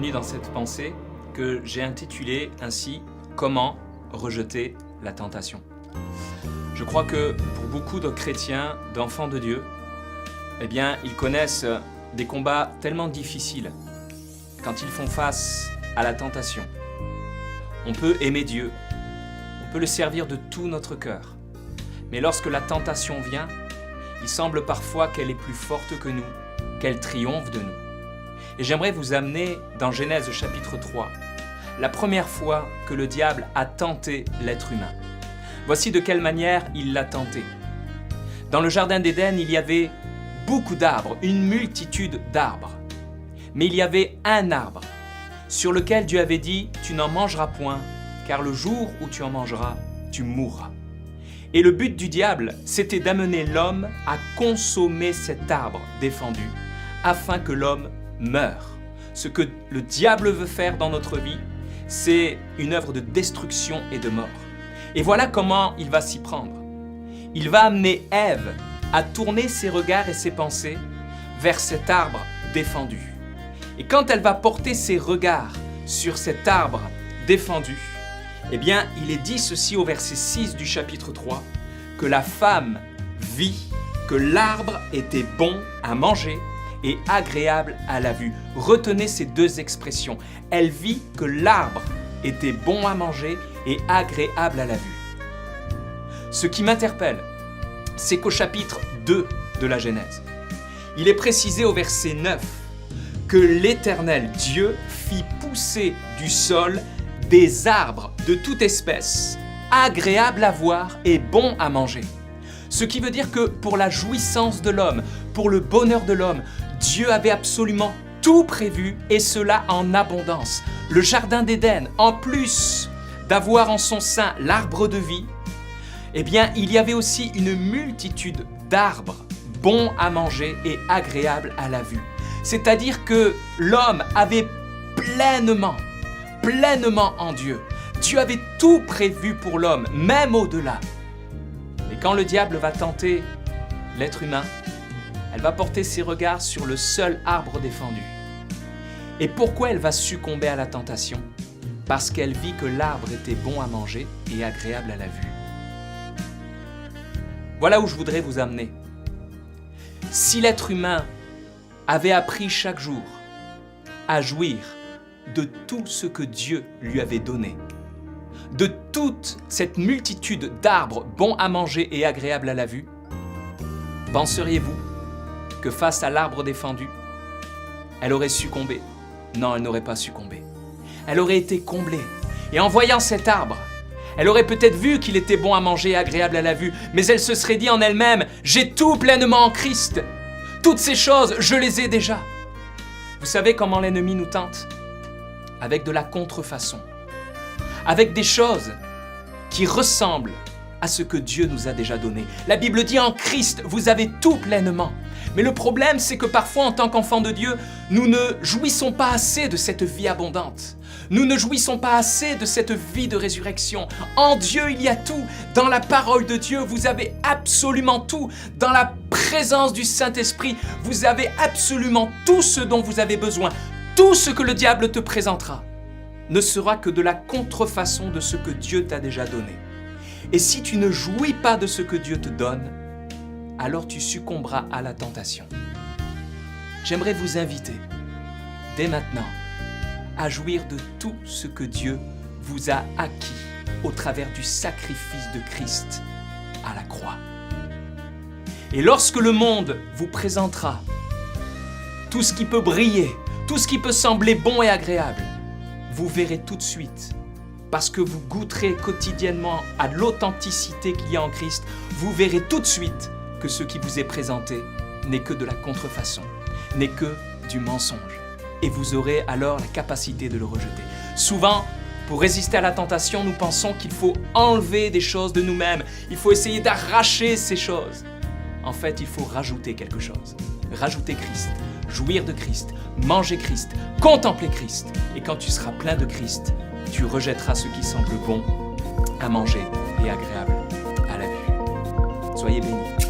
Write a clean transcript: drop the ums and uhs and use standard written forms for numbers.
bienvenue dans cette pensée que j'ai intitulée ainsi « Comment rejeter la tentation ». Je crois que pour beaucoup de chrétiens, d'enfants de Dieu, eh bien, ils connaissent des combats tellement difficiles quand ils font face à la tentation. On peut aimer Dieu, on peut le servir de tout notre cœur, mais lorsque la tentation vient, il semble parfois qu'elle est plus forte que nous, qu'elle triomphe de nous. Et j'aimerais vous amener dans Genèse chapitre 3, la première fois que le diable a tenté l'être humain. Voici de quelle manière il l'a tenté. Dans le jardin d'Éden, il y avait beaucoup d'arbres, une multitude d'arbres. Mais il y avait un arbre sur lequel Dieu avait dit « Tu n'en mangeras point, car le jour où tu en mangeras, tu mourras ». Et le but du diable, c'était d'amener l'homme à consommer cet arbre défendu, afin que l'homme meure. Ce que le diable veut faire dans notre vie, c'est une œuvre de destruction et de mort. Et voilà comment il va s'y prendre. Il va amener Ève à tourner ses regards et ses pensées vers cet arbre défendu. Et quand elle va porter ses regards sur cet arbre défendu, eh bien, il est dit ceci au verset 6 du chapitre 3, que la femme vit que l'arbre était bon à manger et agréable à la vue. Retenez ces deux expressions. Elle vit que l'arbre était bon à manger et agréable à la vue. Ce qui m'interpelle, c'est qu'au chapitre 2 de la Genèse, il est précisé au verset 9 que l'Éternel Dieu fit pousser du sol des arbres de toute espèce, agréables à voir et bons à manger. Ce qui veut dire que pour la jouissance de l'homme, pour le bonheur de l'homme, Dieu avait absolument tout prévu et cela en abondance. Le jardin d'Éden, en plus d'avoir en son sein l'arbre de vie, eh bien, il y avait aussi une multitude d'arbres bons à manger et agréables à la vue. C'est-à-dire que l'homme avait pleinement en Dieu. Dieu avait tout prévu pour l'homme, même au-delà. Et quand le diable va tenter l'être humain, elle va porter ses regards sur le seul arbre défendu. Et pourquoi elle va succomber à la tentation? Parce qu'elle vit que l'arbre était bon à manger et agréable à la vue. Voilà où je voudrais vous amener. Si l'être humain avait appris chaque jour à jouir de tout ce que Dieu lui avait donné, de toute cette multitude d'arbres bons à manger et agréables à la vue, penseriez-vous que face à l'arbre défendu, elle aurait succombé? Non, elle n'aurait pas succombé. Elle aurait été comblée. Et en voyant cet arbre, elle aurait peut-être vu qu'il était bon à manger et agréable à la vue, mais elle se serait dit en elle-même « J'ai tout pleinement en Christ. Toutes ces choses, je les ai déjà. » Vous savez comment l'ennemi nous tente? Avec de la contrefaçon. Avec des choses qui ressemblent à ce que Dieu nous a déjà donné. La Bible dit en Christ, vous avez tout pleinement. Mais le problème, c'est que parfois, en tant qu'enfants de Dieu, nous ne jouissons pas assez de cette vie abondante. Nous ne jouissons pas assez de cette vie de résurrection. En Dieu, il y a tout. Dans la parole de Dieu, vous avez absolument tout. Dans la présence du Saint-Esprit, vous avez absolument tout ce dont vous avez besoin. Tout ce que le diable te présentera ne sera que de la contrefaçon de ce que Dieu t'a déjà donné. Et si tu ne jouis pas de ce que Dieu te donne, alors tu succomberas à la tentation. J'aimerais vous inviter, dès maintenant, à jouir de tout ce que Dieu vous a acquis au travers du sacrifice de Christ à la croix. Et lorsque le monde vous présentera tout ce qui peut briller, tout ce qui peut sembler bon et agréable, vous verrez tout de suite, parce que vous goûterez quotidiennement à l'authenticité qu'il y a en Christ, vous verrez tout de suite que ce qui vous est présenté n'est que de la contrefaçon, n'est que du mensonge. Et vous aurez alors la capacité de le rejeter. Souvent, pour résister à la tentation, nous pensons qu'il faut enlever des choses de nous-mêmes. Il faut essayer d'arracher ces choses. En fait, il faut rajouter quelque chose. Rajouter Christ, jouir de Christ, manger Christ, contempler Christ. Et quand tu seras plein de Christ, tu rejetteras ce qui semble bon à manger et agréable à la vue. Soyez bénis.